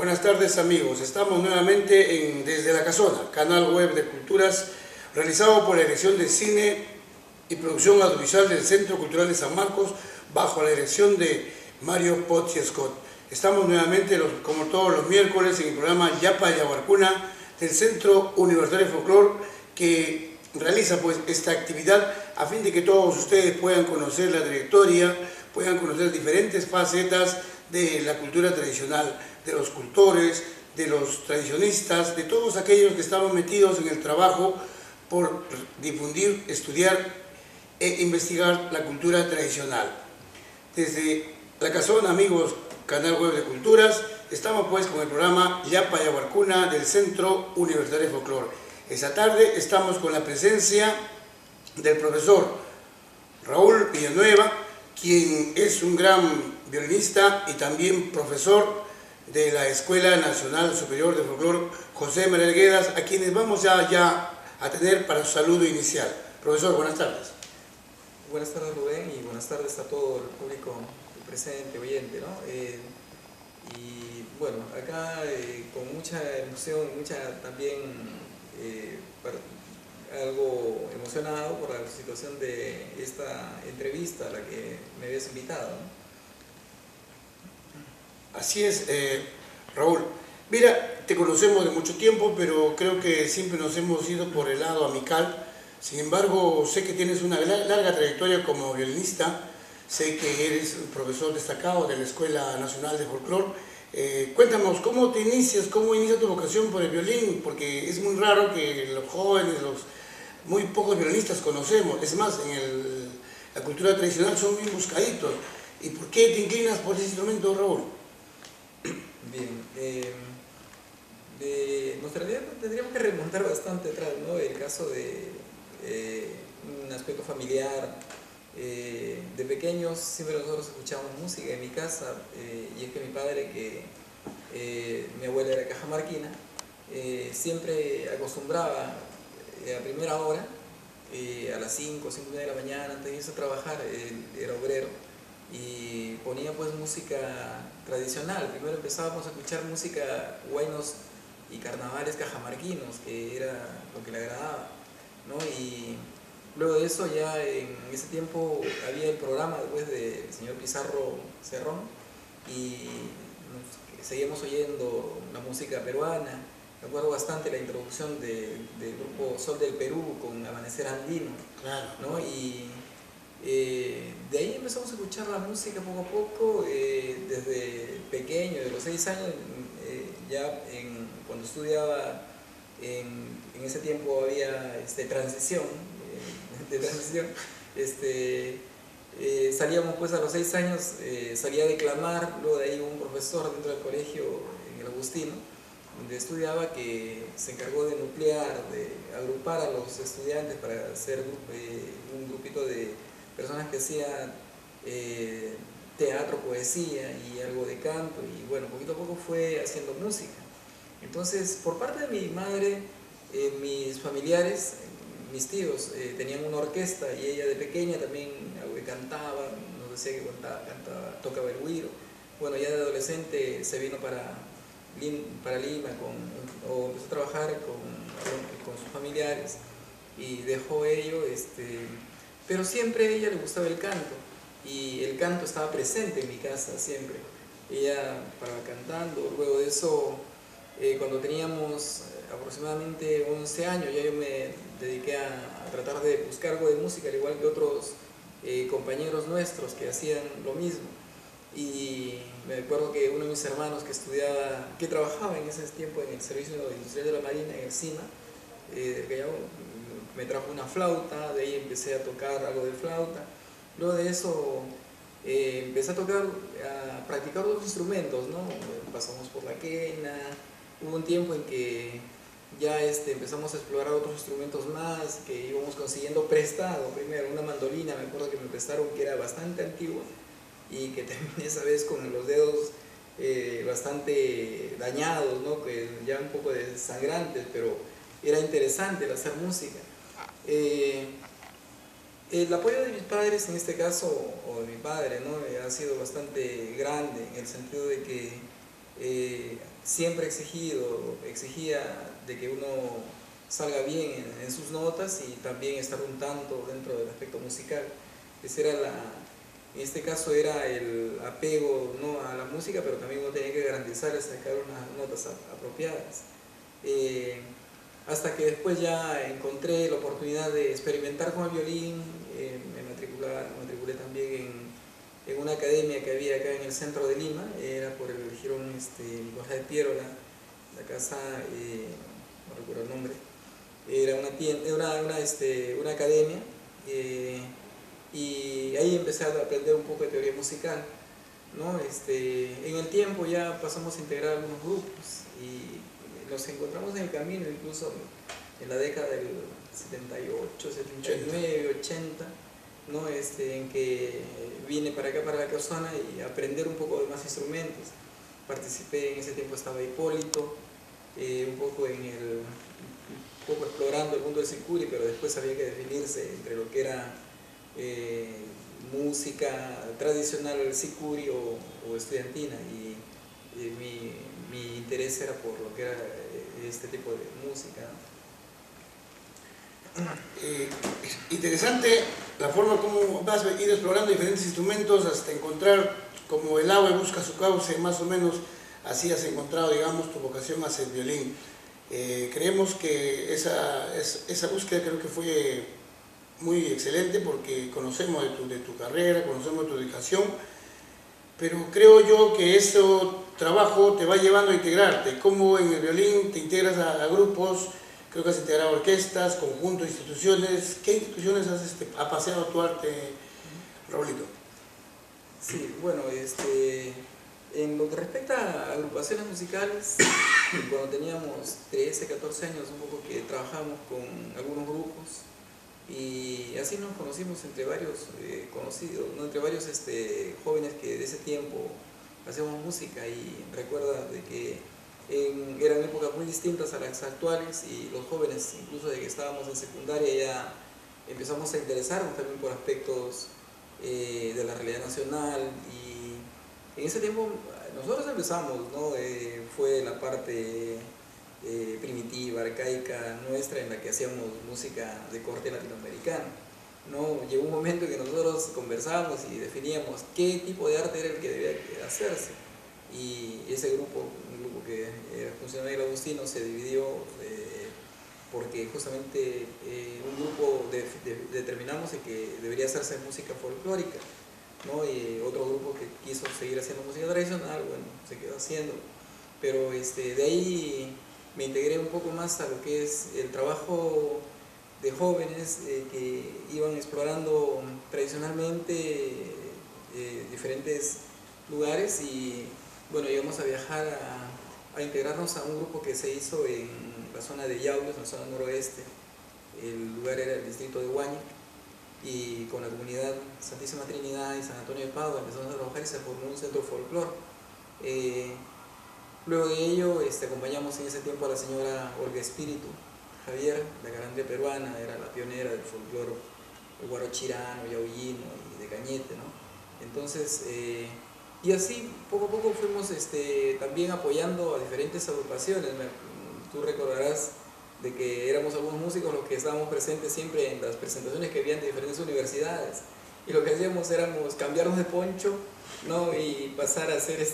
Buenas tardes amigos, estamos nuevamente en Desde la Casona, canal web de culturas realizado por la Dirección de Cine y Producción Audiovisual del Centro Cultural de San Marcos bajo la dirección de Mario Pozzi Scott. Estamos nuevamente, como todos los miércoles, en el programa Yapa Yaguarcuna del Centro Universitario de Folclor, que realiza pues esta actividad a fin de que todos ustedes puedan conocer la trayectoria, puedan conocer diferentes facetas de la cultura tradicional, de los cultores, de los tradicionistas, de todos aquellos que estamos metidos en el trabajo por difundir, estudiar e investigar la cultura tradicional. Desde la Casona, amigos, canal web de culturas, estamos pues con el programa Yapa Yaguarcuna del Centro Universitario de Folclor. Esta tarde estamos con la presencia del profesor Raúl Villanueva, quien es un gran violinista y también profesor de la Escuela Nacional Superior de Folclor José María Arguedas, a quienes vamos ya a tener para su saludo inicial. Profesor, buenas tardes. Buenas tardes, Rubén, y buenas tardes a todo el público presente, oyente, ¿no? Y bueno, acá con mucha emoción, algo emocionado por la situación de esta entrevista a la que me habías invitado, ¿no? Así es, Raúl. Mira, te conocemos de mucho tiempo, pero creo que siempre nos hemos ido por el lado amical. Sin embargo, sé que tienes una larga trayectoria como violinista, sé que eres un profesor destacado de la Escuela Nacional de Folclor. Cuéntanos, ¿cómo te inicias? ¿Cómo inicia tu vocación por el violín? Porque es muy raro que los jóvenes, muy pocos violinistas conocemos. Es más, la cultura tradicional son muy buscaditos. ¿Y por qué te inclinas por ese instrumento, Raúl? Bien, nuestra vida tendríamos que remontar bastante atrás, ¿no? El caso de un aspecto familiar. De pequeños siempre nosotros escuchábamos música en mi casa, y es que mi padre, mi abuela era cajamarquina, siempre acostumbraba a primera hora, a las 5 y media de la mañana, antes de irse a trabajar, era obrero, y ponía pues música tradicional. Primero empezábamos a escuchar música, huaynos y carnavales cajamarquinos, que era lo que le agradaba, ¿no? Y luego de eso, ya en ese tiempo había el programa después del señor Pizarro Cerrón, y seguíamos oyendo la música peruana. Recuerdo bastante la introducción del grupo Sol del Perú con Amanecer Andino, Claro, ¿no? Y de ahí empezamos a escuchar la música poco a poco, desde pequeño, de los 6 años, cuando estudiaba, en ese tiempo había transición, salíamos pues a los 6 años, salía a declamar. Luego de ahí hubo un profesor dentro del colegio, en el Agustino, donde estudiaba, que se encargó de nuclear, de agrupar a los estudiantes para hacer un grupito de personas que hacían teatro, poesía y algo de canto, y bueno, poquito a poco fue haciendo música. Entonces, por parte de mi madre, mis familiares, mis tíos, tenían una orquesta, y ella de pequeña también algo que cantaba, nos decía que cantaba, tocaba el güiro. Bueno, ya de adolescente se vino para Lima, o empezó a trabajar con sus familiares, y dejó ello, pero siempre a ella le gustaba el canto, y el canto estaba presente en mi casa siempre. Ella paraba cantando. Luego de eso, cuando teníamos aproximadamente 11 años, ya yo me dediqué a tratar de buscar algo de música, al igual que otros compañeros nuestros que hacían lo mismo. Y me acuerdo que uno de mis hermanos que trabajaba en ese tiempo en el Servicio Industrial de la Marina, en el CIMA, me trajo una flauta. De ahí empecé a tocar algo de flauta. Luego de eso empecé a practicar otros instrumentos, ¿no? Pasamos por la quena. Hubo un tiempo en que ya empezamos a explorar otros instrumentos más, que íbamos consiguiendo prestado. Primero una mandolina, me acuerdo que me prestaron, que era bastante antigua, y que terminé esa vez con los dedos bastante dañados, ¿no? Que ya un poco desangrantes, pero era interesante el hacer música. El apoyo de mis padres, en este caso, o de mi padre, ¿no? Ha sido bastante grande, en el sentido de que siempre exigía de que uno salga bien en sus notas y también estar un tanto dentro del aspecto musical. En este caso era el apego, no a la música, pero también uno tenía que garantizar sacar unas notas apropiadas. Hasta que después ya encontré la oportunidad de experimentar con el violín, me matriculé también en una academia que había acá en el centro de Lima, era por el jirón Nicolás de Piérola, la casa, no recuerdo el nombre, era una academia, y ahí empecé a aprender un poco de teoría musical, ¿no? En el tiempo ya pasamos a integrar algunos grupos y nos encontramos en el camino, incluso en la década del 78, 79, 80, ¿no? En que vine para acá, para la Casona, y aprender un poco de más instrumentos. Participé, en ese tiempo estaba Hipólito, un poco explorando el mundo del sicuri, pero después había que definirse entre lo que era música tradicional sicuri o estudiantina, y mi interés era por lo que era este tipo de música. Interesante la forma como vas a ir explorando diferentes instrumentos hasta encontrar, como el ave busca su cauce, más o menos así has encontrado, digamos, tu vocación hacia el violín. Creemos que esa búsqueda creo que fue muy excelente, porque conocemos de tu carrera, conocemos de tu dedicación, pero creo yo que ese trabajo te va llevando a integrarte. Como en el violín te integras a grupos, creo que has integrado orquestas, conjuntos, instituciones. ¿Qué instituciones ha paseado tu arte, Raulito? Sí, bueno, en lo que respecta a agrupaciones musicales, cuando teníamos 13, 14 años, un poco que trabajábamos con algunos grupos, y así nos conocimos entre varios conocidos, ¿no? Entre varios jóvenes que de ese tiempo hacíamos música, y recuerda de que eran épocas muy distintas a las actuales, y los jóvenes, incluso de que estábamos en secundaria, ya empezamos a interesarnos también por aspectos de la realidad nacional, y en ese tiempo nosotros empezamos, ¿no? Fue la parte primitiva, arcaica nuestra, en la que hacíamos música de corte latinoamericano, ¿no? Llegó un momento en que nosotros conversábamos y definíamos qué tipo de arte era el que debía hacerse, y ese grupo, un grupo que era funcionario del Agustino, se dividió porque justamente un grupo determinamos que debería hacerse música folclórica, ¿no? Y otro grupo que quiso seguir haciendo música tradicional, bueno, se quedó haciendo, pero de ahí me integré un poco más a lo que es el trabajo de jóvenes que iban explorando tradicionalmente diferentes lugares, y bueno, íbamos a viajar a integrarnos a un grupo que se hizo en la zona de Yauyos, en la zona noroeste. El lugar era el distrito de Huáñez, y con la comunidad Santísima Trinidad y San Antonio de Padua empezamos a trabajar y se formó un centro folclor. Luego de ello acompañamos en ese tiempo a la señora Olga Espíritu Javier, la garantía peruana, era la pionera del folclor guarochirano, yaullino y de Cañete, ¿no? Entonces, y así poco a poco fuimos también apoyando a diferentes agrupaciones. Tú recordarás de que éramos algunos músicos los que estábamos presentes siempre en las presentaciones que habían de diferentes universidades, y lo que hacíamos éramos cambiarnos de poncho, ¿no? Y pasar a hacer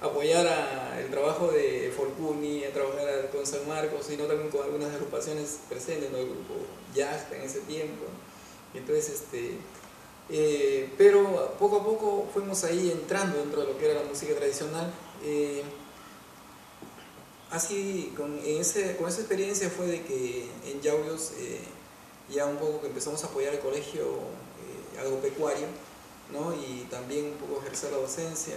apoyar el trabajo de Folcuni, a trabajar con San Marcos, y no también con algunas agrupaciones presentes, ¿no? El grupo Yasta en ese tiempo, ¿no? Entonces pero poco a poco fuimos ahí entrando dentro de lo que era la música tradicional. Así, con esa experiencia fue de que en Yauyos ya un poco que empezamos a apoyar el colegio agropecuario, ¿no? Y también un poco ejercer la docencia,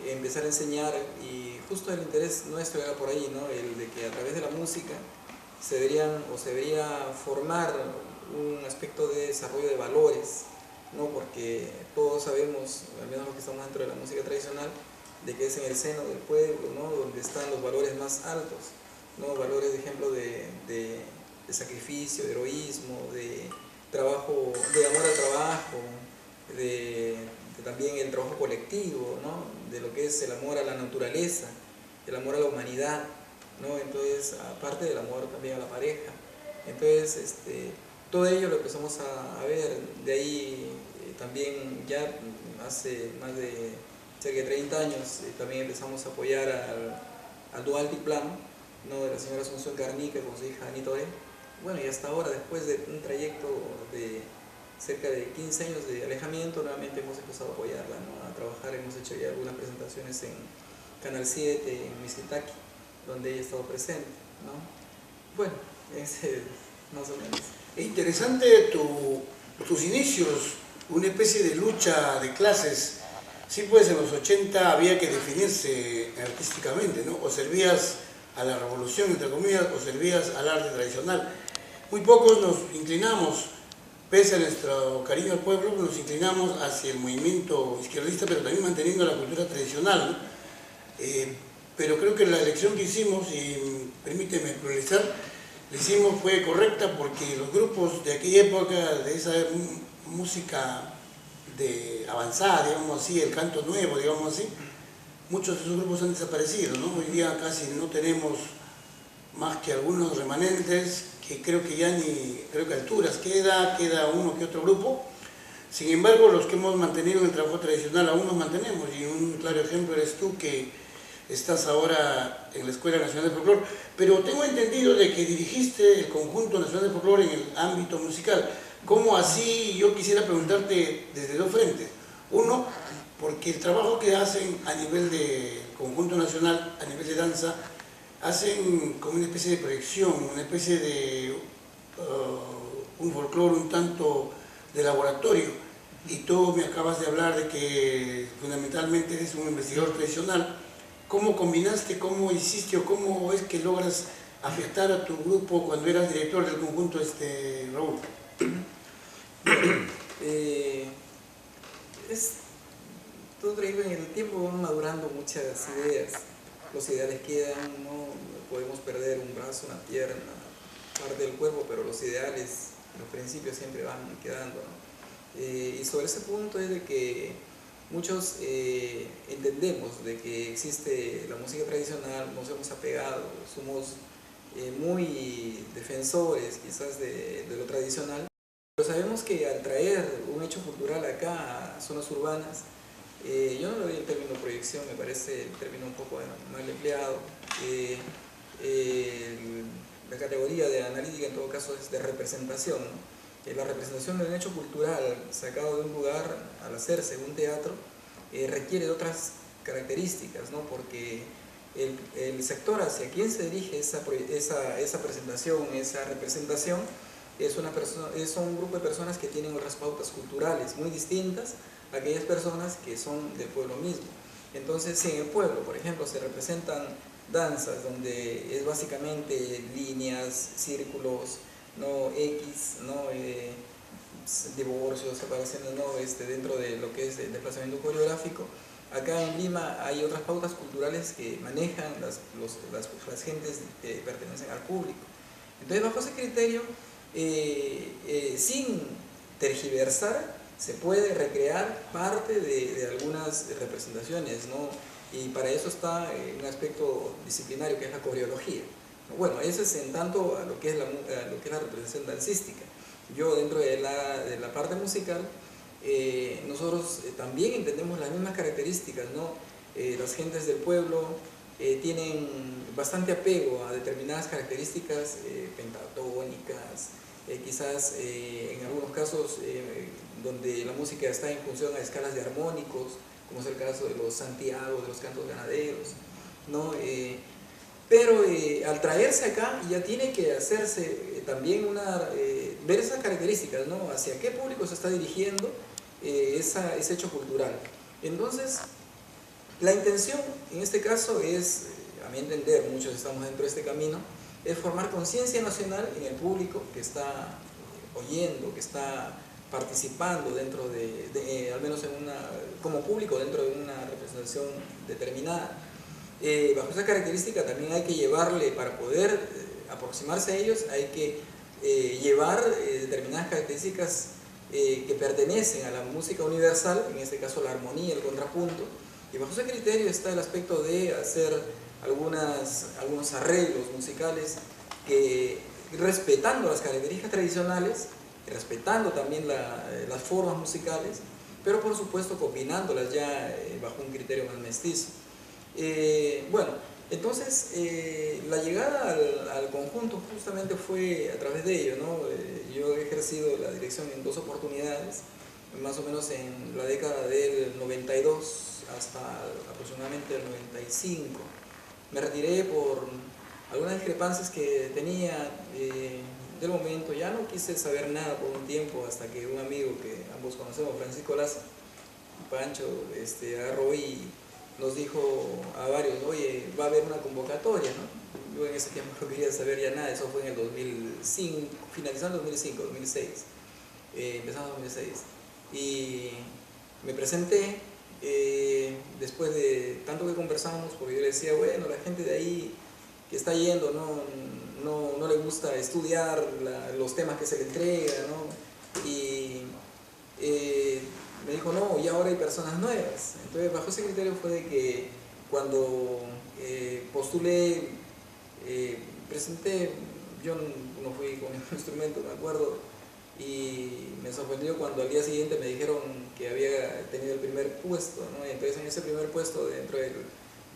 empezar a enseñar, y justo el interés nuestro era por ahí, ¿no? El de que a través de la música se debería formar un aspecto de desarrollo de valores, ¿no? Porque todos sabemos, al menos los que estamos dentro de la música tradicional, de que es en el seno del pueblo, ¿no? Donde están los valores más altos, ¿no? Valores, de ejemplo, de sacrificio, de heroísmo, de trabajo, de amor al trabajo, de también el trabajo colectivo, ¿no? De lo que es el amor a la naturaleza, el amor a la humanidad, ¿no? Entonces, aparte del amor también a la pareja. Entonces, todo ello lo empezamos a ver. De ahí también ya hace más de cerca de 30 años también empezamos a apoyar al Dual Altiplano, ¿no? De la señora Asunción Garnica con su hija Anita Oé. Bueno, y hasta ahora, después de un trayecto de cerca de 15 años de alejamiento, nuevamente hemos empezado a apoyarla, ¿no? A trabajar. Hemos hecho ya algunas presentaciones en Canal 7, en Misquitaqui, donde ella ha estado presente, ¿no? Bueno, ese más o menos. Es interesante tus inicios, una especie de lucha de clases. Sí, pues en los 80 había que definirse artísticamente, ¿no? O servías a la revolución, entre comillas, o servías al arte tradicional. Muy pocos nos inclinamos, pese a nuestro cariño al pueblo, nos inclinamos hacia el movimiento izquierdista, pero también manteniendo la cultura tradicional, ¿no? Pero creo que la elección que hicimos, y permíteme pluralizar, la hicimos fue correcta porque los grupos de aquella época, de esa música de avanzada, digamos así, el canto nuevo, digamos así, muchos de esos grupos han desaparecido, ¿no? Hoy día casi no tenemos más que algunos remanentes, que creo que ya ni, creo que alturas queda uno que otro grupo. Sin embargo, los que hemos mantenido en el trabajo tradicional aún nos mantenemos, y un claro ejemplo eres tú, que estás ahora en la Escuela Nacional de Folclore, pero tengo entendido de que dirigiste el Conjunto Nacional de Folclore en el ámbito musical. ¿Cómo así? Yo quisiera preguntarte desde dos frentes. Uno, porque el trabajo que hacen a nivel de Conjunto Nacional, a nivel de danza, hacen como una especie de proyección, una especie de un folclore un tanto de laboratorio, y tú me acabas de hablar de que fundamentalmente eres un investigador tradicional. ¿Cómo combinaste, cómo hiciste o cómo es que logras afectar a tu grupo cuando eras director del conjunto, Raúl? Todo en el tiempo van madurando muchas ideas. Los ideales quedan, no podemos perder un brazo, una pierna, parte del cuerpo, pero los ideales, los principios siempre van quedando, ¿no? Y sobre ese punto es de que muchos entendemos de que existe la música tradicional, nos hemos apegado, somos muy defensores quizás de lo tradicional, pero sabemos que al traer un hecho cultural acá a zonas urbanas, yo no le doy el término proyección, me parece el término un poco mal empleado. La categoría de analítica en todo caso es de representación, ¿no? La representación de un hecho cultural sacado de un lugar al hacerse en un teatro requiere de otras características, ¿no? Porque el sector hacia quien se dirige esa presentación, esa representación, es un grupo de personas que tienen otras pautas culturales muy distintas a aquellas personas que son del pueblo mismo. Entonces, si en el pueblo, por ejemplo, se representan danzas donde es básicamente líneas, círculos, ¿no? X, ¿no? Divorcios, separaciones, ¿no? Dentro de lo que es el desplazamiento coreográfico. Acá en Lima hay otras pautas culturales que manejan las gentes que pertenecen al público. Entonces, bajo ese criterio, sin tergiversar, se puede recrear parte de algunas representaciones, ¿no? Y para eso está un aspecto disciplinario que es la coreología. Bueno, eso es en tanto a lo que es la representación dancística. Yo dentro de la parte musical, nosotros también entendemos las mismas características, ¿no? Las gentes del pueblo tienen bastante apego a determinadas características pentatónicas, quizás en algunos casos donde la música está en función a escalas de armónicos, como es el caso de los Santiago, de los cantos ganaderos, ¿no? Pero al traerse acá ya tiene que hacerse también ver esas características, ¿no? Hacia qué público se está dirigiendo ese hecho cultural. Entonces, la intención en este caso es, a mi entender, muchos estamos dentro de este camino, es formar conciencia nacional en el público que está oyendo, que está participando dentro al menos como público dentro de una representación determinada. Bajo esa característica también hay que llevarle, para poder aproximarse a ellos, hay que llevar determinadas características que pertenecen a la música universal, en este caso la armonía, el contrapunto, y bajo ese criterio está el aspecto de hacer algunos arreglos musicales que, respetando las características tradicionales, respetando también las formas musicales, pero por supuesto combinándolas ya bajo un criterio más mestizo. Bueno, entonces la llegada al conjunto justamente fue a través de ello, ¿no? Yo he ejercido la dirección en 2 oportunidades, más o menos en la década del 92 hasta aproximadamente el 95. Me retiré por algunas discrepancias que tenía del momento. Ya no quise saber nada por un tiempo, hasta que un amigo que ambos conocemos, Francisco Laza, Pancho, agarró y nos dijo a varios, oye, va a haber una convocatoria, ¿no? Yo en ese tiempo no quería saber ya nada, eso fue en el 2005, finalizando 2005, 2006, empezando 2006. Y me presenté, después de tanto que conversamos, porque yo le decía, bueno, la gente de ahí que está yendo no le gusta estudiar los temas que se le entrega, ¿no? Y me dijo, no, y ahora hay personas nuevas. Entonces, bajo ese criterio fue de que cuando postulé, presenté, yo no fui con ningún instrumento, me acuerdo, y me sorprendió cuando al día siguiente me dijeron que había tenido el primer puesto, ¿no? Y entonces en ese primer puesto, dentro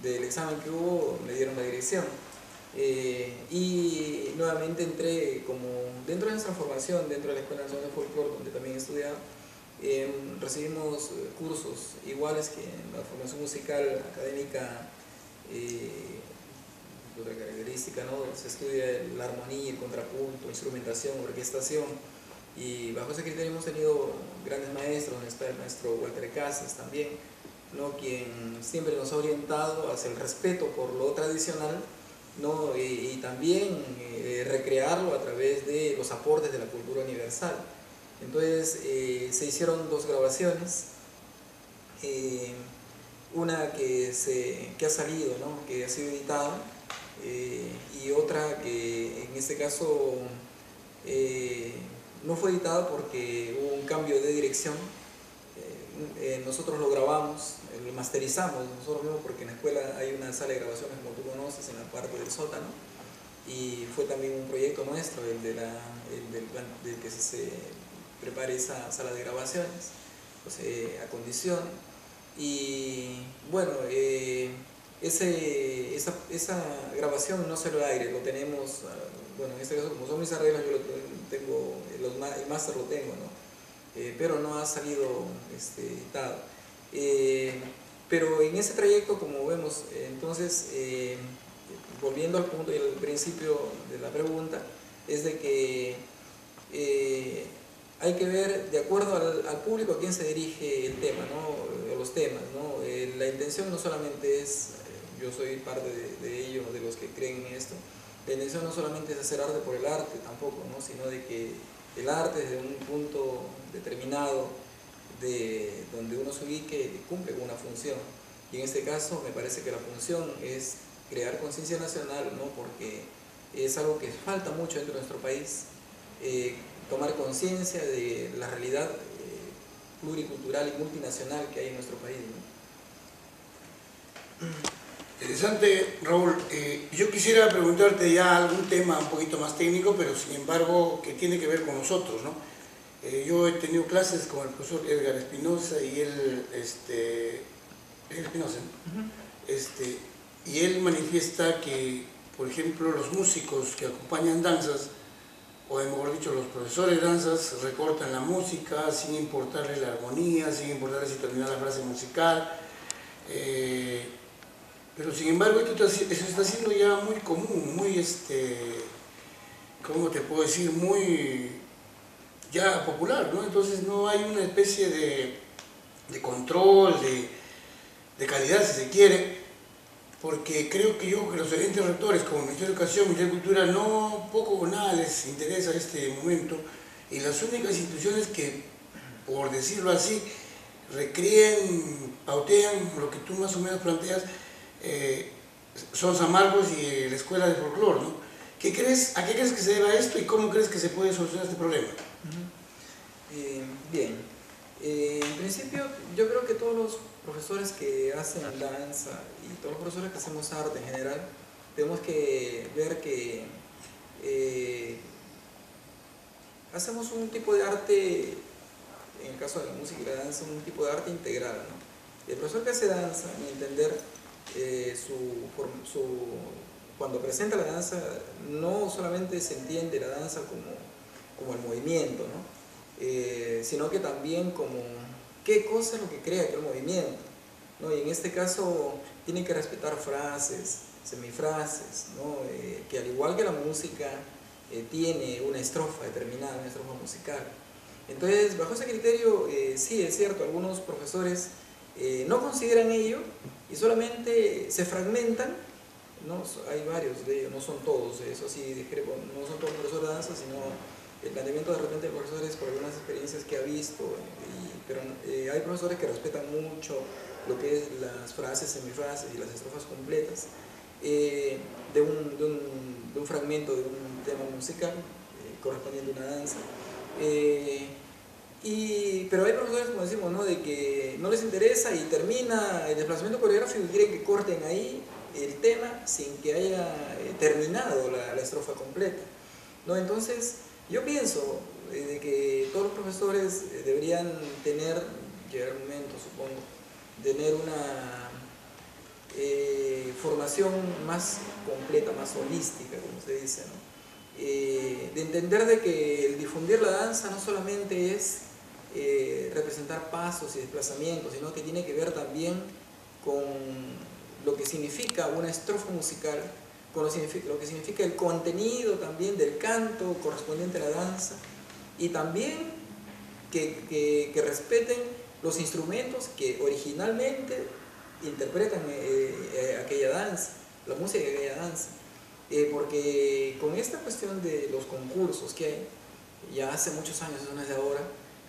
del examen que hubo, me dieron la dirección. Y nuevamente entré como dentro de nuestra formación, dentro de la Escuela Nacional de Folclore, donde también he estudiado. Recibimos cursos iguales que en la formación musical académica. Otra característica, ¿no? Se estudia la armonía, el contrapunto, instrumentación, orquestación, y bajo ese criterio hemos tenido grandes maestros. Está el maestro Walter Casas también, ¿no? Quien siempre nos ha orientado hacia el respeto por lo tradicional, ¿no? Y también recrearlo a través de los aportes de la cultura universal. Entonces se hicieron 2 grabaciones, una que ha salido, ¿no? Que ha sido editada, y otra que en este caso no fue editada porque hubo un cambio de dirección. Nosotros lo grabamos, lo masterizamos nosotros mismos, porque en la escuela hay una sala de grabaciones, como tú conoces, en la parte del sótano, y fue también un proyecto nuestro, el de que se prepare esa sala de grabaciones, pues acondicione. Y bueno, esa grabación no se lo da aire, lo tenemos, bueno, en este caso, como son mis arreglos, yo lo tengo, el máster lo tengo, ¿no? Pero no ha salido editado. Pero en ese trayecto, como vemos, entonces, volviendo al punto y al principio de la pregunta, es de que hay que ver de acuerdo al público a quién se dirige el tema, ¿no? O los temas, ¿no? La intención no solamente es, yo soy parte de ello, de los que creen en esto, la intención no solamente es hacer arte por el arte tampoco, ¿no? Sino de que el arte, desde un punto determinado de donde uno se ubique, cumple con una función. Y en este caso me parece que la función es crear conciencia nacional, ¿no? Porque es algo que falta mucho dentro de nuestro país, tomar conciencia de la realidad pluricultural y multinacional que hay en nuestro país, ¿no? Interesante, Raúl. Yo quisiera preguntarte ya algún tema un poquito más técnico, pero sin embargo que tiene que ver con nosotros, ¿no? Yo he tenido clases con el profesor Edgar Espinosa y él, Espinosa, ¿no? Y él manifiesta que, por ejemplo, los músicos que acompañan danzas, o mejor dicho, los profesores de danzas, recortan la música sin importarle la armonía, sin importarle si termina la frase musical. Pero sin embargo, eso está siendo ya muy común, muy, ¿cómo te puedo decir? Muy ya popular, ¿no? Entonces no hay una especie de control, de calidad, si se quiere, porque creo que los gerentes rectores, como Ministerio de Educación, Ministerio de Cultura, no poco o nada les interesa este momento, y las únicas instituciones que, por decirlo así, recreen, pautean lo que tú más o menos planteas, son San Marcos y la Escuela de Folclore, ¿no? ¿A qué crees que se deba esto y cómo crees que se puede solucionar este problema? Bien, en principio yo creo que todos los profesores que hacen danza y todos los profesores que hacemos arte en general, tenemos que ver que hacemos un tipo de arte, en el caso de la música y la danza, un tipo de arte integral, ¿no? El profesor que hace danza, a mi entender, cuando presenta la danza, no solamente se entiende la danza como el movimiento, ¿no? Sino que también como qué cosa es lo que crea aquel movimiento, ¿no? Y en este caso tiene que respetar frases, semifrases, ¿no? Que al igual que la música tiene una estrofa determinada, una estrofa musical. Entonces, bajo ese criterio, sí, es cierto, algunos profesores no consideran ello y solamente se fragmentan, ¿no? Hay varios de ellos, no son todos, eso sí discrepo, no son todos profesores de danza, sino el planteamiento de repente de profesores por algunas experiencias que ha visto, pero hay profesores que respetan mucho lo que es las frases, semifrases y las estrofas completas de un fragmento de un tema musical correspondiente a una danza. Pero hay profesores, como decimos, ¿no? De que no les interesa y termina el desplazamiento coreográfico y quieren que corten ahí el tema sin que haya terminado la estrofa completa, ¿no? Entonces, yo pienso de que todos los profesores deberían tener, llegar el momento, supongo, tener una formación más completa, más holística, como se dice, ¿no? De entender de que el difundir la danza no solamente es representar pasos y desplazamientos, sino que tiene que ver también con lo que significa una estrofa musical, con lo que significa el contenido también del canto correspondiente a la danza, y también que respeten los instrumentos que originalmente interpretan aquella danza, la música de aquella danza. Porque con esta cuestión de los concursos que hay, ya hace muchos años, eso no es de ahora,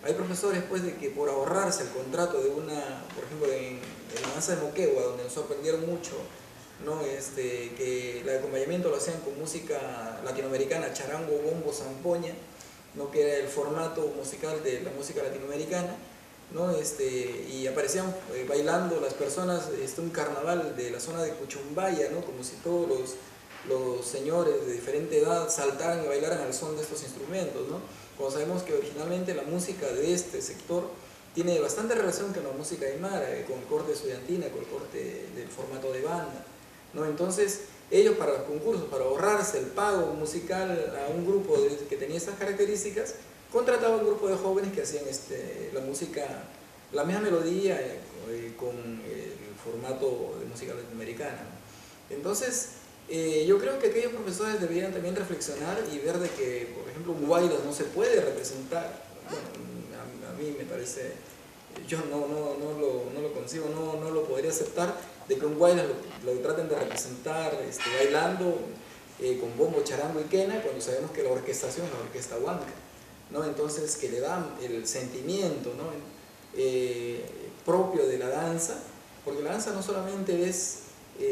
hay profesores pues de que por ahorrarse el contrato de una, por ejemplo en la danza de Moquegua, donde nos sorprendieron mucho, ¿no? Que el acompañamiento lo hacían con música latinoamericana, charango, bombo, zampoña, ¿no? Que era el formato musical de la música latinoamericana, ¿no? Y aparecían bailando las personas, un carnaval de la zona de Cuchumbaya, ¿no? Como si todos los señores de diferente edad saltaran y bailaran al son de estos instrumentos, ¿no? Cuando sabemos que originalmente la música de este sector tiene bastante relación con la música aymara, con el corte estudiantina, con el corte del formato de banda, ¿no? Entonces, ellos para los concursos, para ahorrarse el pago musical a un grupo que tenía estas características, contrataban un grupo de jóvenes que hacían la música, la misma melodía con el formato de música latinoamericana, ¿no? Entonces, yo creo que aquellos profesores deberían también reflexionar y ver de que, por ejemplo, un Huaylas no se puede representar. Bueno, a mí me parece, yo no lo concibo, no lo podría aceptar, de que un Huaylas lo traten de representar bailando con bombo, charango y quena, cuando sabemos que la orquestación es la orquesta huanca, ¿no? Entonces, que le dan el sentimiento, ¿no? Propio de la danza, porque la danza no solamente es,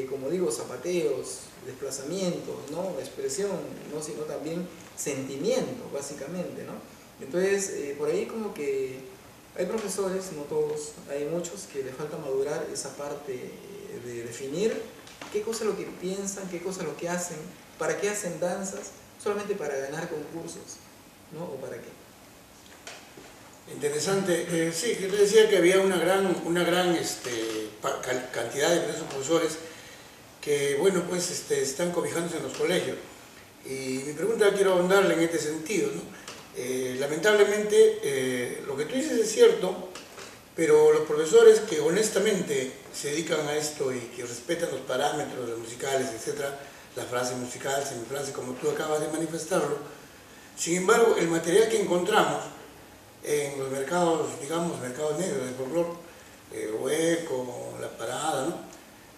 como digo, zapateos, desplazamientos, ¿no? Expresión, ¿no? Sino también sentimiento, básicamente, ¿no? Entonces, por ahí como que hay profesores, no todos, hay muchos que les falta madurar esa parte de definir qué cosa es lo que piensan, qué cosa es lo que hacen, para qué hacen danzas, solamente para ganar concursos, ¿no? ¿O para qué? Interesante. Sí, yo te decía que había una gran cantidad de esos profesores que, bueno, pues están cobijándose en los colegios. Y mi pregunta quiero ahondarle en este sentido, ¿no? Lamentablemente, lo que tú dices es cierto, pero los profesores que honestamente se dedican a esto y que respetan los parámetros los musicales, etcétera, la frase musical, semifrase, como tú acabas de manifestarlo, sin embargo, el material que encontramos en los mercados, digamos, mercados negros del folclore, Hueco, La Parada, ¿no?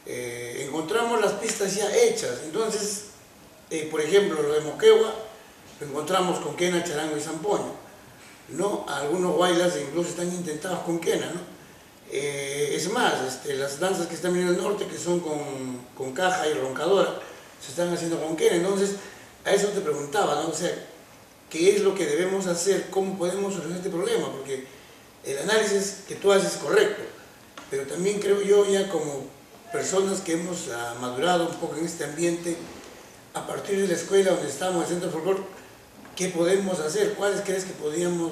Encontramos las pistas ya hechas. Entonces, por ejemplo, lo de Moquegua lo encontramos con quena, charango y zampoña, ¿no? Algunos bailas incluso están intentados con quena, ¿no? Es más, las danzas que están en el norte, que son con caja y roncadora, se están haciendo con quena. Entonces, a eso te preguntaba, ¿no? O sea, qué es lo que debemos hacer, cómo podemos solucionar este problema, porque el análisis que tú haces es correcto, pero también creo yo, ya como personas que hemos madurado un poco en este ambiente, a partir de la escuela donde estamos, el Centro Folklore, ¿qué podemos hacer? ¿Cuáles crees que podríamos,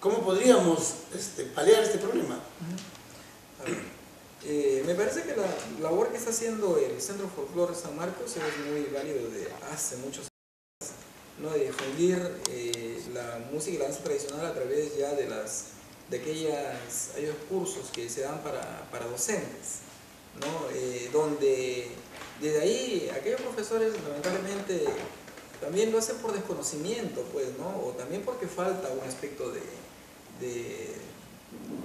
cómo podríamos paliar este problema? Me parece que la labor que está haciendo el Centro Folklore San Marcos es muy válido de hace muchos años, ¿no? De difundir la música y la danza tradicional a través ya de aquellos cursos que se dan para docentes, ¿no? Donde desde ahí aquellos profesores lamentablemente también lo hacen por desconocimiento, pues, ¿no? O también porque falta un aspecto de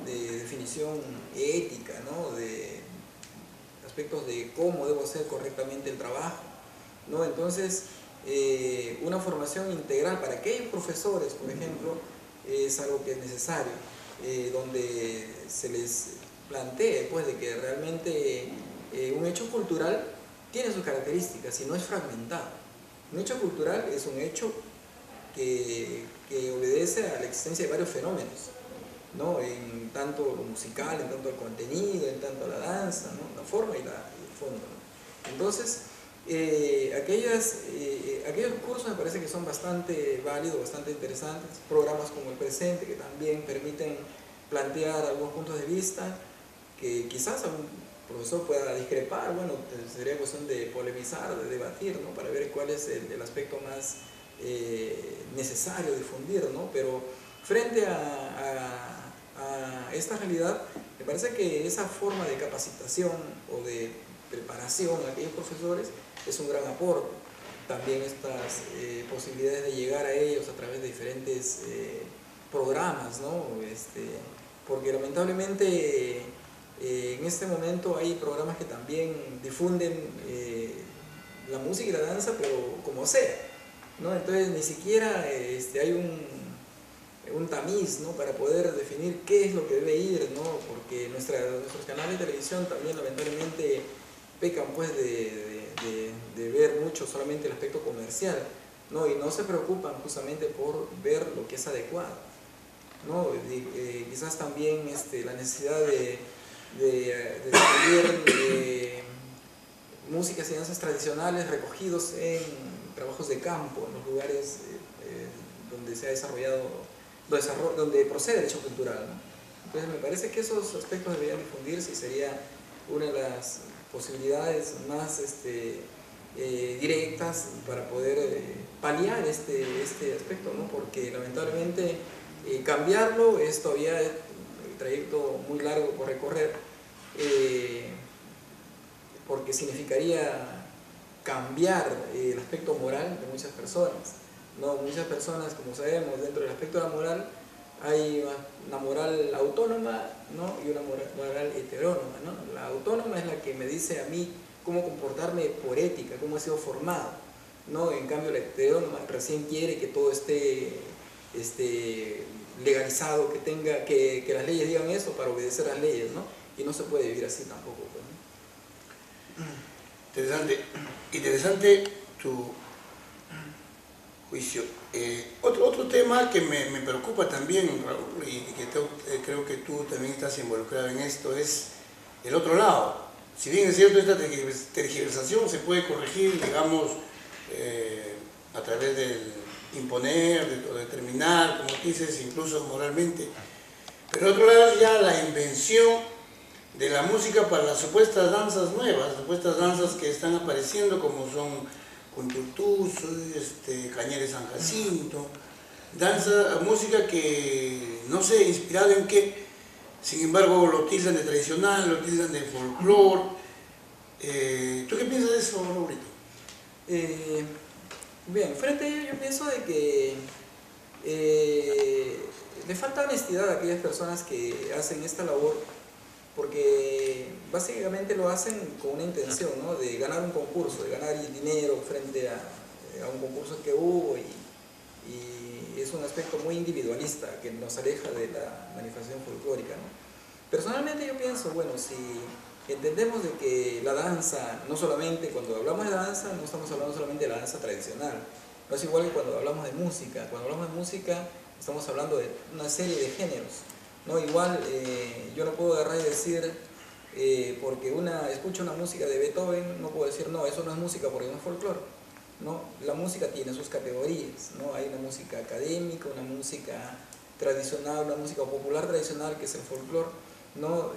definición ética, ¿no? De aspectos de cómo debo hacer correctamente el trabajo, ¿no? Entonces, una formación integral para aquellos profesores, por ejemplo, es algo que es necesario, donde se les plantee, pues, de que realmente un hecho cultural tiene sus características y no es fragmentado. Un hecho cultural es un hecho que obedece a la existencia de varios fenómenos, ¿no? En tanto lo musical, en tanto el contenido, en tanto la danza, ¿no? La forma y el fondo, ¿no? Entonces, aquellos cursos me parece que son bastante válidos, bastante interesantes, programas como el presente que también permiten plantear algunos puntos de vista que quizás algún profesor pueda discrepar, bueno, sería cuestión de polemizar, de debatir, ¿no? Para ver cuál es el aspecto más necesario difundir, ¿no? Pero frente a esta realidad, me parece que esa forma de capacitación o de preparación a aquellos profesores es un gran aporte. También estas posibilidades de llegar a ellos a través de diferentes programas, ¿no? Porque lamentablemente en este momento hay programas que también difunden la música y la danza, pero como sea, ¿no? Entonces ni siquiera hay un tamiz, ¿no? Para poder definir qué es lo que debe ir, ¿no? Porque nuestros canales de televisión también lamentablemente pecan, pues, de ver mucho solamente el aspecto comercial, ¿no? Y no se preocupan justamente por ver lo que es adecuado, ¿no? Quizás también la necesidad de difundir músicas y danzas tradicionales recogidos en trabajos de campo, en los lugares donde se ha desarrollado, donde procede el hecho cultural, ¿no? Entonces me parece que esos aspectos deberían difundirse y sería una de las posibilidades más directas para poder paliar este aspecto, ¿no? Porque lamentablemente cambiarlo es todavía un trayecto muy largo por recorrer, porque significaría cambiar el aspecto moral de muchas personas, ¿no? Muchas personas, como sabemos, dentro del aspecto de la moral hay una moral autónoma, ¿no? Y una moral heterónoma, ¿no? La autónoma es la que me dice a mí cómo comportarme por ética, cómo he sido formado, ¿no? En cambio la heterónoma recién quiere que todo esté legalizado, que las leyes digan eso para obedecer las leyes, ¿no? Y no se puede vivir así tampoco, pues, ¿no? Interesante tu juicio. Otro tema que me preocupa también, Raúl, y que creo que tú también estás involucrado en esto, es el otro lado. Si bien es cierto, esta tergiversación se puede corregir, digamos, a través del imponer, o determinar, como dices, incluso moralmente. Pero otro lado es ya la invención de la música para las supuestas danzas nuevas, supuestas danzas que están apareciendo, como son Kunturtuzo, Cañeres San Jacinto, música que no sé inspirado en qué, sin embargo lo tildan de tradicional, lo tildan de folclore. ¿Tú qué piensas de eso, Raúlito? Bien, frente a ello yo pienso de que le falta honestidad a aquellas personas que hacen esta labor, porque básicamente lo hacen con una intención, ¿no? De ganar un concurso, de ganar dinero frente a un concurso que hubo, y es un aspecto muy individualista que nos aleja de la manifestación folclórica, ¿no? Personalmente yo pienso, bueno, si entendemos de que la danza, no solamente cuando hablamos de danza, no estamos hablando solamente de la danza tradicional, No es igual que cuando hablamos de música. Cuando hablamos de música estamos hablando de una serie de géneros, ¿no? Igual yo no puedo agarrar y decir, porque escucho una música de Beethoven, no puedo decir, no, eso no es música porque no es folclore, ¿no? La música tiene sus categorías, ¿no? Hay una música académica, una música tradicional, una música popular tradicional que es el folclore, ¿no?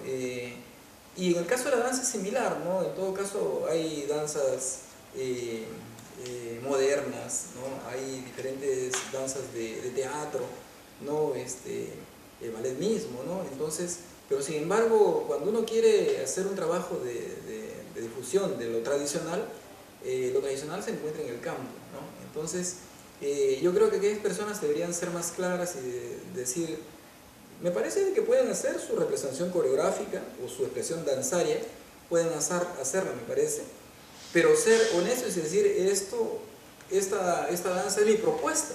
Y en el caso de la danza es similar, ¿no? En todo caso hay danzas modernas, ¿no? Hay diferentes danzas de teatro, ¿no? El ballet mismo, ¿no? Entonces, pero sin embargo, cuando uno quiere hacer un trabajo de difusión de lo tradicional se encuentra en el campo, ¿no? Entonces, yo creo que aquellas personas deberían ser más claras y decir, me parece que pueden hacer su representación coreográfica o su expresión danzaria, pueden hacerla, me parece, pero ser honestos y decir, esta danza es mi propuesta,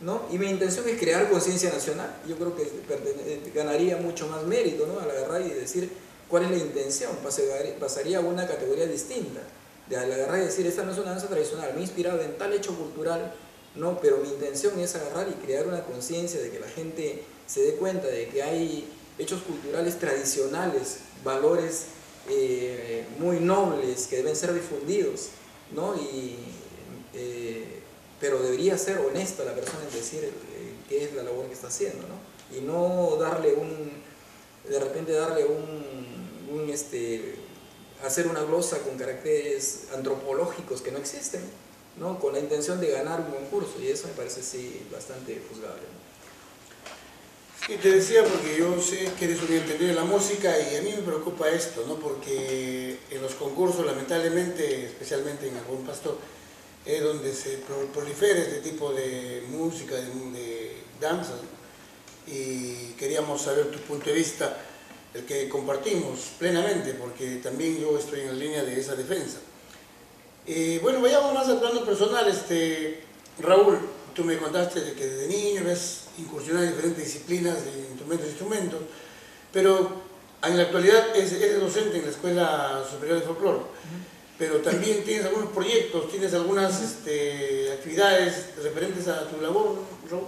¿no? Y mi intención es crear conciencia nacional. Yo creo que ganaría mucho más mérito, ¿no? Al agarrar y decir cuál es la intención, pasaría a una categoría distinta, al agarrar y decir, esta no es una danza tradicional, me he inspirado en tal hecho cultural, ¿no? Pero mi intención es agarrar y crear una conciencia de que la gente se dé cuenta de que hay hechos culturales tradicionales, valores muy nobles que deben ser difundidos, ¿no? Pero debería ser honesta la persona en decir qué es la labor que está haciendo, ¿no? Y no de repente darle hacer una glosa con caracteres antropológicos que no existen, ¿no? Con la intención de ganar un concurso, y eso me parece sí bastante juzgable, ¿no? Y te decía porque yo sé que eres un entendido de la música y a mí me preocupa esto, ¿no? Porque en los concursos, lamentablemente, especialmente en algún pastor, es donde se prolifera este tipo de música, de danza, y queríamos saber tu punto de vista, el que compartimos plenamente, porque también yo estoy en la línea de esa defensa. Bueno, vayamos más al plano personal. Raúl, tú me contaste de que desde niño ves incursionar en diferentes disciplinas de instrumentos, pero en la actualidad eres docente en la Escuela Superior de Folclore, pero también tienes algunos proyectos, tienes algunas actividades referentes a tu labor, Raúl.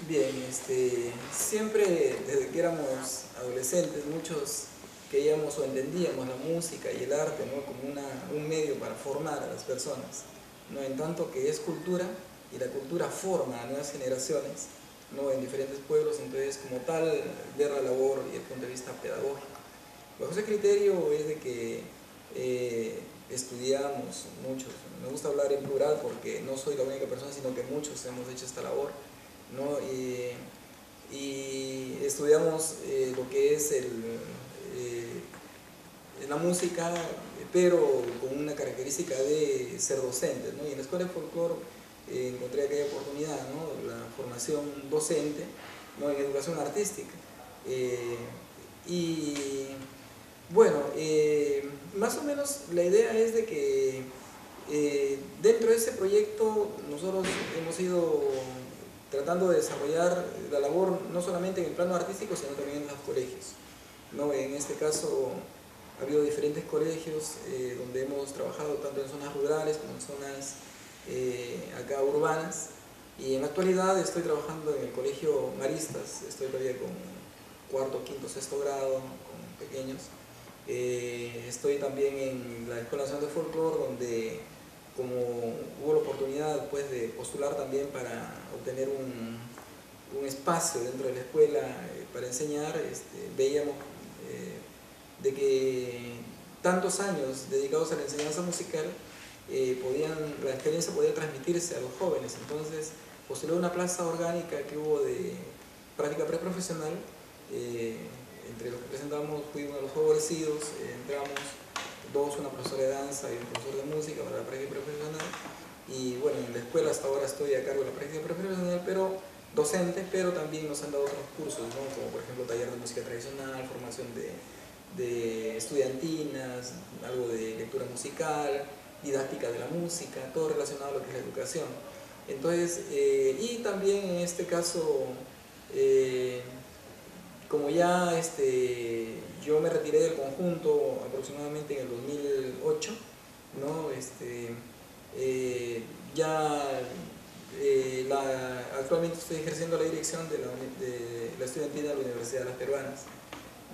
Bien, siempre desde que éramos adolescentes, muchos creíamos o entendíamos la música y el arte, ¿no? Como un medio para formar a las personas, ¿no? En tanto que es cultura, y la cultura forma a nuevas generaciones, ¿no? En diferentes pueblos, entonces como tal ver la labor y el punto de vista pedagógico. Bajo ese criterio es de que estudiamos muchos, me gusta hablar en plural porque no soy la única persona, sino que muchos hemos hecho esta labor, ¿no? Y estudiamos lo que es la música, pero con una característica de ser docentes, ¿no? Y en la Escuela de Folclore encontré aquella oportunidad, ¿no? La formación docente, ¿no? En educación artística. Y bueno, más o menos la idea es de que dentro de ese proyecto nosotros hemos ido tratando de desarrollar la labor no solamente en el plano artístico, sino también en los colegios, ¿no? En este caso ha habido diferentes colegios donde hemos trabajado tanto en zonas rurales como en zonas acá urbanas, y en la actualidad estoy trabajando en el colegio Maristas, estoy todavía con cuarto, quinto, sexto grado, con pequeños. Estoy también en la Escuela Nacional de Folclore, donde como hubo la oportunidad pues, de postular también para obtener un espacio dentro de la escuela para enseñar, veíamos de que tantos años dedicados a la enseñanza musical, la experiencia podía transmitirse a los jóvenes. Entonces postulé una plaza orgánica que hubo de práctica preprofesional. Entre los que presentamos fui uno de los favorecidos, entramos dos, una profesora de danza y un profesor de música para la práctica preprofesional, y bueno, en la escuela hasta ahora estoy a cargo de la práctica preprofesional, pero docente, pero también nos han dado otros cursos, ¿no? Como por ejemplo taller de música tradicional, formación de estudiantinas, algo de lectura musical, didáctica de la música, todo relacionado a lo que es la educación. Entonces, y también en este caso, como ya yo me retiré del conjunto aproximadamente en el 2008, ¿no? Actualmente estoy ejerciendo la dirección de la estudiantina de la Universidad de las Peruanas,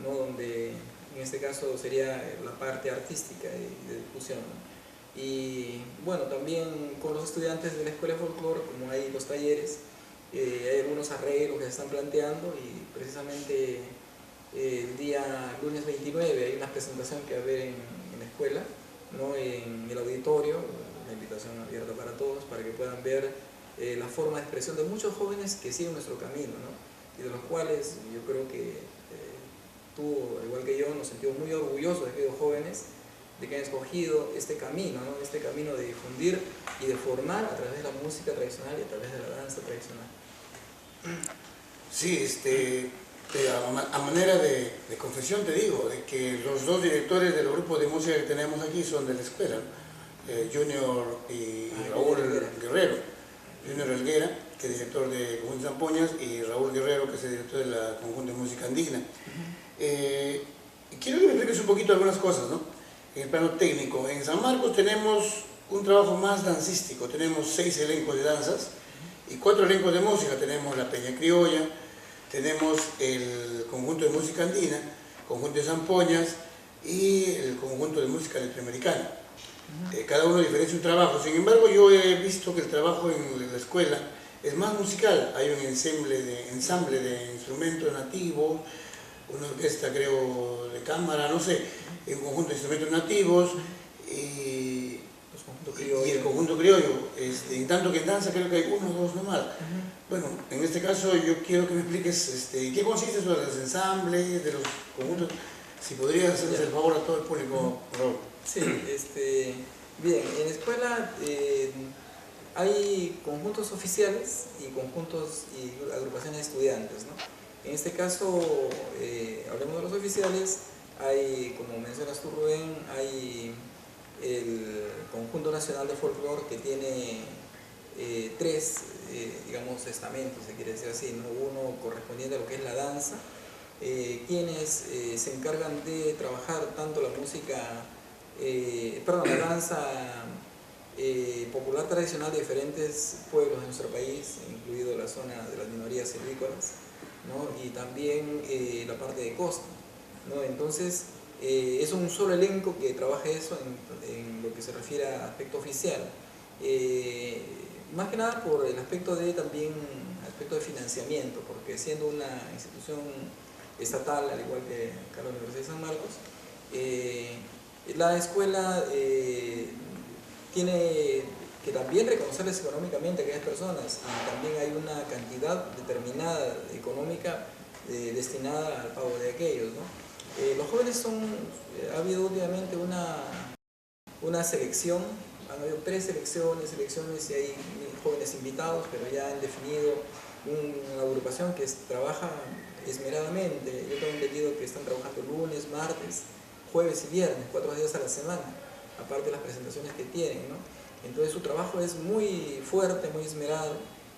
¿no? Donde en este caso sería la parte artística y de difusión, ¿no? Y bueno, también con los estudiantes de la Escuela de Folclore, como hay los talleres, hay algunos arreglos que se están planteando, y precisamente el día lunes 29 hay una presentación que va a haber en la escuela, ¿no? En el auditorio, una invitación abierta para todos, para que puedan ver la forma de expresión de muchos jóvenes que siguen nuestro camino, ¿no? Y de los cuales yo creo que tú, al igual que yo, nos sentimos muy orgullosos de aquellos jóvenes de que han escogido este camino, ¿no? Este camino de difundir y de formar a través de la música tradicional y a través de la danza tradicional. Sí, a manera de confesión te digo de que los dos directores del grupo de música que tenemos aquí son de la escuela, ¿no? Junior y Raúl Guerrero. Junior Helguera, que es director de Conjunto Zampoñas, y Raúl Guerrero, que es el director de la Conjunto de Música Andina. Quiero que me expliques un poquito algunas cosas, ¿no? En el plano técnico. En San Marcos tenemos un trabajo más dancístico, tenemos 6 elencos de danzas y 4 elencos de música. Tenemos la Peña Criolla, tenemos el Conjunto de Música Andina, Conjunto de Zampoñas y el Conjunto de Música Latinoamericana. Cada uno diferencia un trabajo. Sin embargo, yo he visto que el trabajo en la escuela es más musical. Hay un ensamble de instrumentos nativos, una orquesta, creo, de cámara, no sé, un conjunto de instrumentos nativos y el conjunto criollo. En tanto que en danza creo que hay 1 o 2 nomás. Bueno, en este caso yo quiero que me expliques qué consiste eso de los ensambles, de los conjuntos. Si podrías hacerles el favor a todo el público, por favor. Sí, bien, en la escuela hay conjuntos oficiales y conjuntos y agrupaciones de estudiantes, ¿no? En este caso, hablemos de los oficiales. Hay, como mencionas tú, Rubén, hay el Conjunto Nacional de Folclore, que tiene 3, digamos, estamentos, se quiere decir así, ¿no? Uno correspondiente a lo que es la danza, quienes se encargan de trabajar tanto la música, la danza popular tradicional de diferentes pueblos de nuestro país, incluido la zona de las minorías silvícolas, ¿no? Y también la parte de costa, ¿no? Entonces, es un solo elenco que trabaja eso en lo que se refiere a aspecto oficial. Más que nada por el aspecto de financiamiento, porque siendo una institución estatal, al igual que la Universidad de San Marcos, la escuela tiene que también reconocerles económicamente a aquellas personas, y también hay una cantidad determinada económica destinada al pago de aquellos, ¿no? Los jóvenes ha habido últimamente una selección, han habido 3 selecciones y hay jóvenes invitados, pero ya han definido una agrupación que trabaja esmeradamente. Yo tengo entendido que están trabajando lunes, martes, jueves y viernes, 4 días a la semana, aparte de las presentaciones que tienen, ¿no? Entonces su trabajo es muy fuerte, muy esmerado.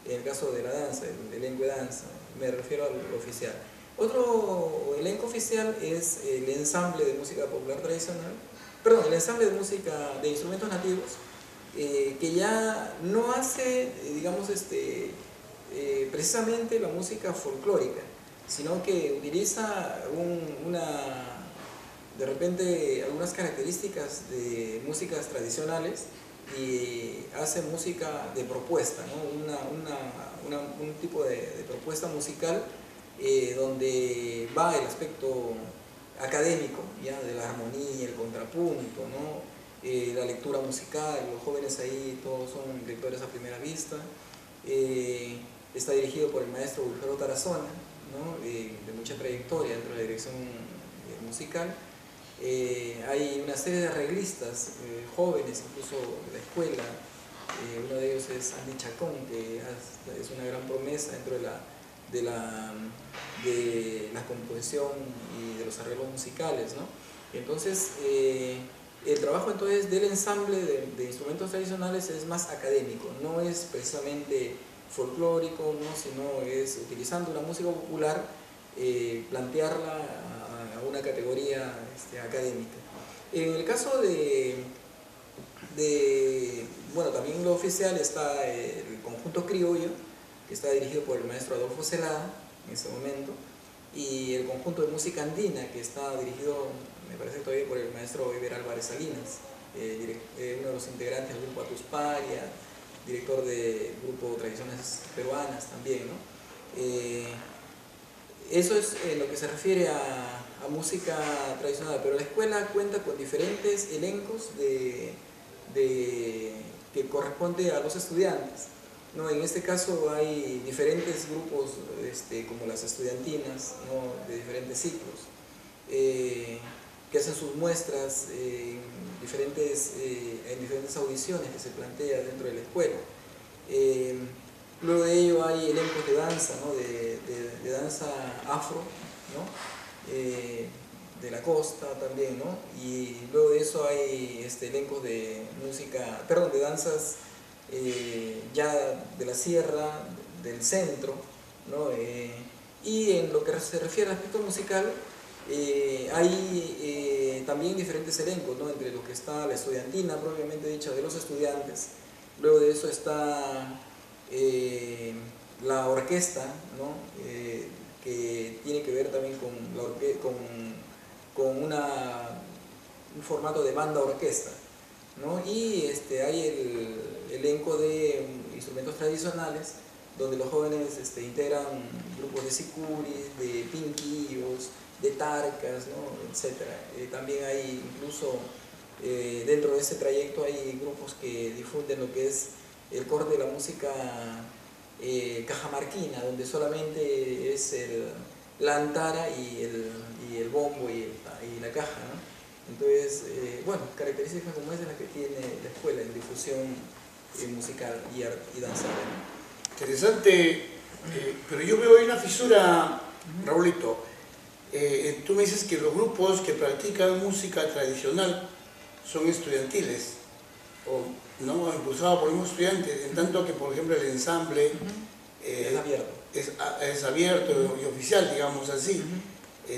En el caso de la danza, el elenco de danza, me refiero al oficial. Otro elenco oficial es el ensamble de música popular tradicional, perdón, el ensamble de música de instrumentos nativos, que ya no hace, digamos, precisamente la música folclórica, sino que utiliza de repente algunas características de músicas tradicionales y hace música de propuesta, ¿no? Un tipo de propuesta musical donde va el aspecto académico, ¿ya? De la armonía, el contrapunto, ¿no? La lectura musical. Los jóvenes ahí todos son lectores a primera vista. Está dirigido por el maestro Wilfredo Tarazona, ¿no? De mucha trayectoria dentro de la dirección musical. Hay una serie de arreglistas jóvenes, incluso de la escuela. Uno de ellos es Andy Chacón, que es una gran promesa dentro de la composición y de los arreglos musicales, ¿no? Entonces, el trabajo entonces del ensamble de instrumentos tradicionales es más académico, no es precisamente folclórico, ¿no? Sino es utilizando la música popular, plantearla a una categoría académica. En el caso Bueno, también en lo oficial está el conjunto criollo, que está dirigido por el maestro Adolfo Celada en ese momento, y el conjunto de música andina, que está dirigido, me parece todavía, por el maestro Eber Álvarez Salinas, uno de los integrantes del grupo Atusparia, director del grupo Tradiciones Peruanas también, ¿no? Eso es lo que se refiere a música tradicional, pero la escuela cuenta con diferentes elencos que corresponde a los estudiantes, ¿no? En este caso hay diferentes grupos como las estudiantinas, ¿no? De diferentes ciclos, que hacen sus muestras en diferentes audiciones que se plantean dentro de la escuela. Luego de ello hay elencos de danza, ¿no? de danza afro, ¿no? De la costa también, ¿no? Y luego de eso hay elencos de música, perdón, de danzas ya de la sierra, del centro, ¿no? Y en lo que se refiere al aspecto musical, hay también diferentes elencos, ¿no? Entre lo que está la estudiantina propiamente dicha de los estudiantes, luego de eso está la orquesta, ¿no? Que tiene que ver también con un formato de banda orquesta, ¿no? Y hay el elenco de instrumentos tradicionales, donde los jóvenes integran grupos de sicuris, de pinquillos, de tarcas, ¿no? Etcétera. También hay incluso dentro de ese trayecto hay grupos que difunden lo que es el corte de la música cajamarquina, donde solamente es la antara y el bombo y la caja, ¿no? Entonces, bueno, características como esas las que tiene la escuela en difusión musical y danza, ¿no? Interesante, pero yo veo ahí una fisura, Raulito. Tú me dices que los grupos que practican música tradicional son estudiantiles, o no impulsados por un estudiante, en tanto que, por ejemplo, el ensamble es abierto y oficial, digamos así.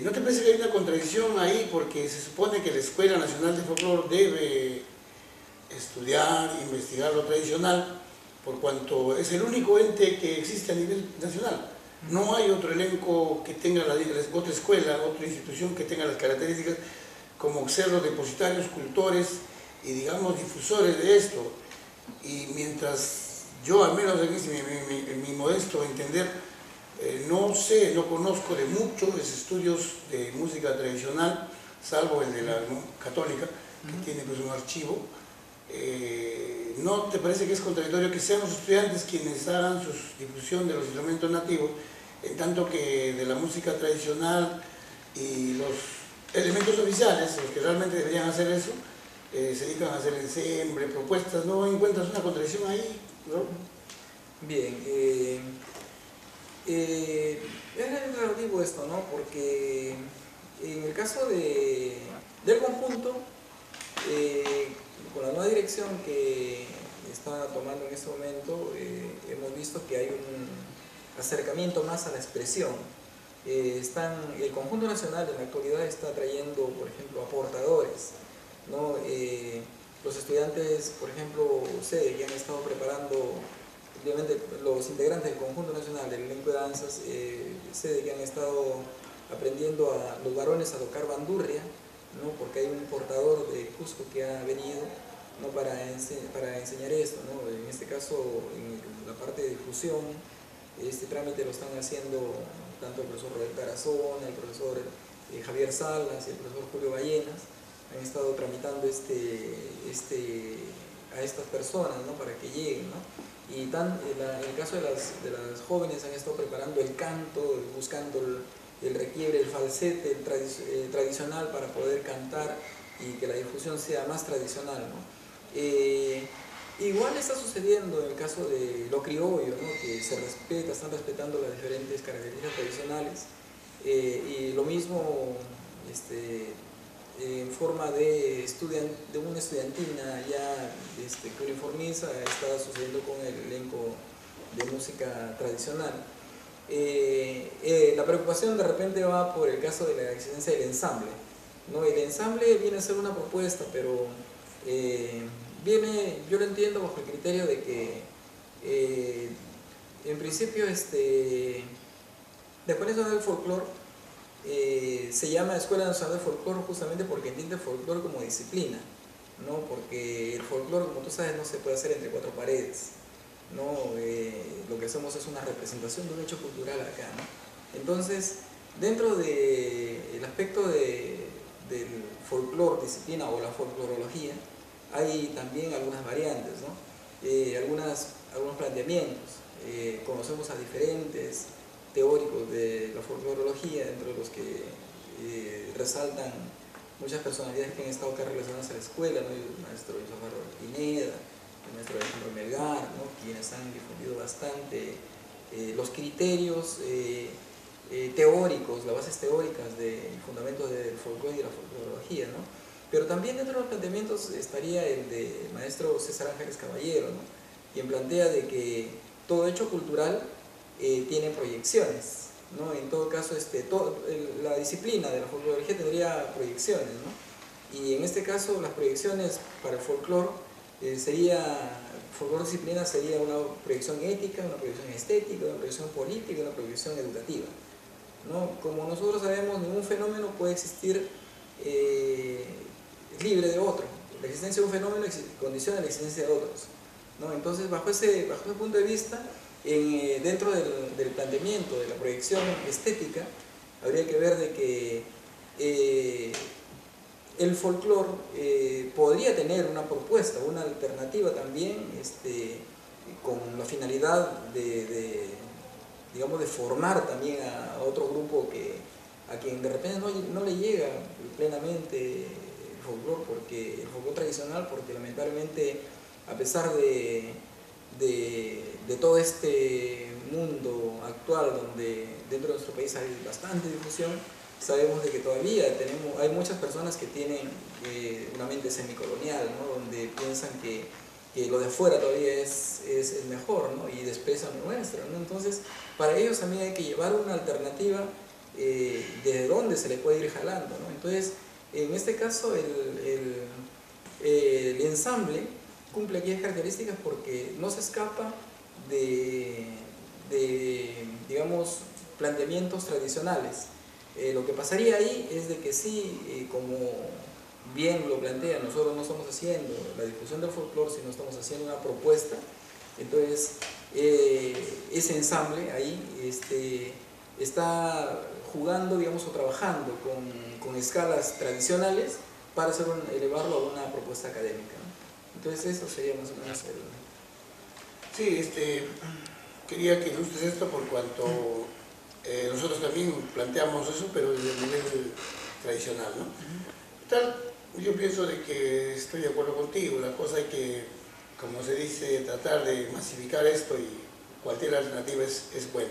¿No te parece que hay una contradicción ahí? Porque se supone que la Escuela Nacional de Folclore debe estudiar, investigar lo tradicional, por cuanto es el único ente que existe a nivel nacional. No hay otro elenco que tenga otra escuela, otra institución que tenga las características como ser los depositarios, cultores y, digamos, difusores de esto. Y mientras yo, al menos en mi modesto entender, no sé, no conozco de muchos estudios de música tradicional, salvo el de la católica, que tiene pues un archivo. ¿No te parece que es contradictorio que sean los estudiantes quienes hagan su difusión de los instrumentos nativos, en tanto que de la música tradicional y los elementos oficiales, los que realmente deberían hacer eso, se dedican a hacer ensemble, propuestas? ¿No encuentras una contradicción ahí, ¿no? Bien, es relativo esto, ¿no? Porque en el caso del conjunto, con la nueva dirección que está tomando en este momento, hemos visto que hay un acercamiento más a la expresión. El conjunto nacional en la actualidad está trayendo, por ejemplo, aportadores, ¿no? Los estudiantes, por ejemplo, ustedes que han estado preparando, obviamente los integrantes del conjunto nacional del elenco de danzas, ustedes que han estado aprendiendo a los varones a tocar bandurria, ¿no? Porque hay un portador de Cusco que ha venido, ¿no? para enseñar esto, ¿no? En este caso, en la parte de difusión, este trámite lo están haciendo tanto el profesor Roberto Arazona, el profesor Javier Salas y el profesor Julio Ballenas. Han estado tramitando a estas personas, ¿no? Para que lleguen, ¿no? Y en el caso de las jóvenes han estado preparando el canto, buscando el requiebre, el falsete tradicional para poder cantar y que la difusión sea más tradicional, ¿no? Igual está sucediendo en el caso de lo criollo, ¿no? Que están respetando las diferentes características tradicionales, y lo mismo en forma de una estudiantina ya que uniformiza, está sucediendo con el elenco de música tradicional. La preocupación de repente va por el caso de la existencia del ensamble, ¿no? El ensamble viene a ser una propuesta, pero yo lo entiendo bajo el criterio de que en principio la Escuela Nacional del Folclore se llama Escuela Nacional del Folclore justamente porque entiende el folclore como disciplina, ¿no? Porque el folclore, como tú sabes, no se puede hacer entre cuatro paredes, ¿no? Lo que hacemos es una representación de un hecho cultural acá, ¿no? Entonces, dentro del aspecto del folclore, disciplina o la folclorología, hay también algunas variantes, ¿no? Algunos planteamientos. Conocemos a diferentes teóricos de la folclorología, entre los que resaltan muchas personalidades que han estado acá relacionadas a la escuela, ¿no? El maestro Isofaro Pineda, el maestro Alejandro Melgar, ¿no? Quienes han difundido bastante los criterios teóricos, las bases teóricas y fundamentos del folclore y de la folclorología, ¿no? Pero también dentro de los planteamientos estaría el del maestro César Ángeles Caballero, ¿no? Quien plantea de que todo hecho cultural tiene proyecciones, ¿no? En todo caso, la disciplina de la folclorología tendría proyecciones, ¿no? Y en este caso, las proyecciones para el folclore folclore disciplina sería una proyección ética, una proyección estética, una proyección política, una proyección educativa, ¿no? Como nosotros sabemos, ningún fenómeno puede existir libre de otro. La existencia de un fenómeno condiciona la existencia de otros, ¿no? Entonces, bajo ese punto de vista, dentro del planteamiento de la proyección estética, habría que ver de que el folclore podría tener una propuesta, una alternativa también, con la finalidad digamos, de formar también a otro grupo a quien de repente no le llega plenamente el folclore tradicional, porque lamentablemente, a pesar de todo este mundo actual donde dentro de nuestro país hay bastante difusión, sabemos de que todavía hay muchas personas que tienen una mente semicolonial, ¿no? Donde piensan que lo de afuera todavía es el mejor, ¿no? Y desprecian lo nuestro, ¿no? Entonces, para ellos también hay que llevar una alternativa desde donde se le puede ir jalando, ¿no? Entonces, en este caso, el ensamble cumple aquellas características porque no se escapa de digamos, planteamientos tradicionales. Lo que pasaría ahí es de que sí, como bien lo plantea, nosotros no estamos haciendo la difusión del folclore, sino estamos haciendo una propuesta. Entonces, ese ensamble ahí está jugando, digamos, o trabajando con escalas tradicionales para elevarlo a una propuesta académica, ¿no? Entonces, eso sería más o menos Sí, quería que ilustres esto por cuanto nosotros también planteamos eso, pero desde el nivel tradicional, ¿no? Tal, yo pienso de que estoy de acuerdo contigo, la cosa hay que, como se dice, tratar de masificar esto y cualquier alternativa es buena.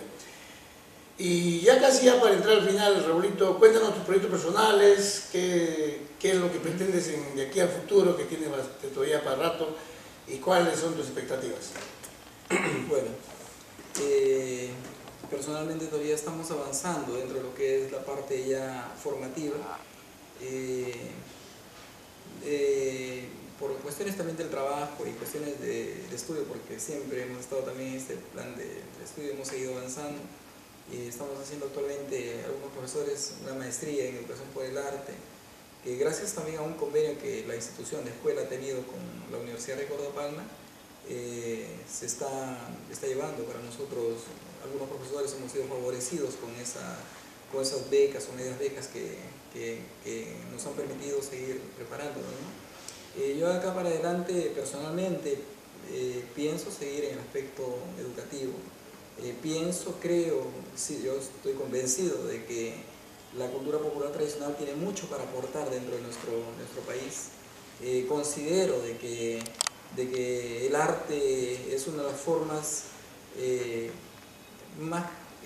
Y ya casi para entrar al final, Raulito, cuéntanos tus proyectos personales, qué es lo que pretendes de aquí al futuro, que tienes todavía para rato, y cuáles son tus expectativas. Bueno, personalmente todavía estamos avanzando dentro de lo que es la parte ya formativa. Por cuestiones también del trabajo y cuestiones de estudio, porque siempre hemos estado también en este plan de estudio, hemos seguido avanzando. Estamos haciendo actualmente algunos profesores una maestría en educación por el arte, que gracias también a un convenio que la institución de escuela ha tenido con la Universidad de Córdoba, se está llevando para nosotros. Algunos profesores hemos sido favorecidos con esas becas o medias becas que nos han permitido seguir preparándonos, ¿no? Yo de acá para adelante personalmente pienso seguir en el aspecto educativo. Creo, sí, yo estoy convencido de que la cultura popular tradicional tiene mucho para aportar dentro de nuestro país. Considero de que el arte es una de las formas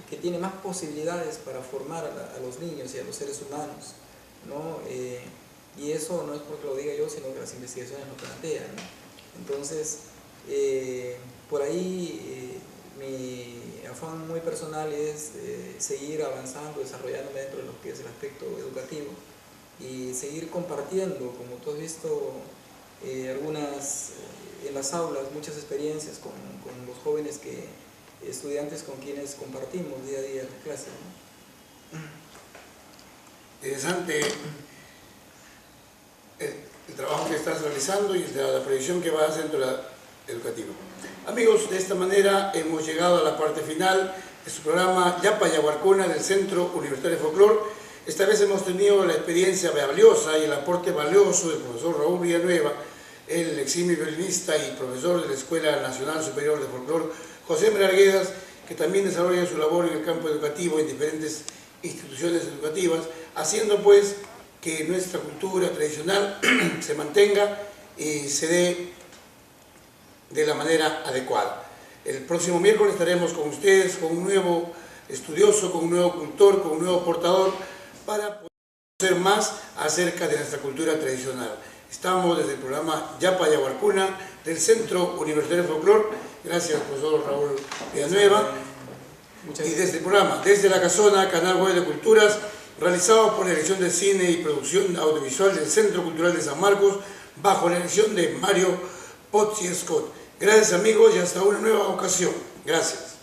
que tiene más posibilidades para formar a los niños y a los seres humanos, ¿no? Y eso no es porque lo diga yo, sino que las investigaciones lo plantean, ¿no? Entonces, por ahí mi afán muy personal es seguir avanzando, desarrollándome dentro de lo que es el aspecto educativo y seguir compartiendo, como tú has visto, algunas, en las aulas, muchas experiencias con los jóvenes estudiantes con quienes compartimos día a día en la clase, ¿no? Interesante el trabajo que estás realizando y la proyección que va a hacer dentro de la educativa. Amigos, de esta manera hemos llegado a la parte final de su programa Yapa Yaguarcuna del Centro Universitario de Folclor. Esta vez hemos tenido la experiencia valiosa y el aporte valioso del profesor Raúl Villanueva, el eximio violinista y profesor de la Escuela Nacional Superior de Folclor, José Arguedas, que también desarrolla su labor en el campo educativo en diferentes instituciones educativas, haciendo pues que nuestra cultura tradicional se mantenga y se dé de la manera adecuada. El próximo miércoles estaremos con ustedes, con un nuevo estudioso, con un nuevo cultor, con un nuevo portador, para conocer más acerca de nuestra cultura tradicional. Estamos desde el programa Yapa Yaguarcuna del Centro Universitario de Folclor, gracias al profesor Raúl Villanueva, y desde el programa, desde la Casona, Canal Web de Culturas, realizado por la Dirección de Cine y Producción Audiovisual del Centro Cultural de San Marcos, bajo la dirección de Mario Pozzi Scott. Gracias amigos y hasta una nueva ocasión. Gracias.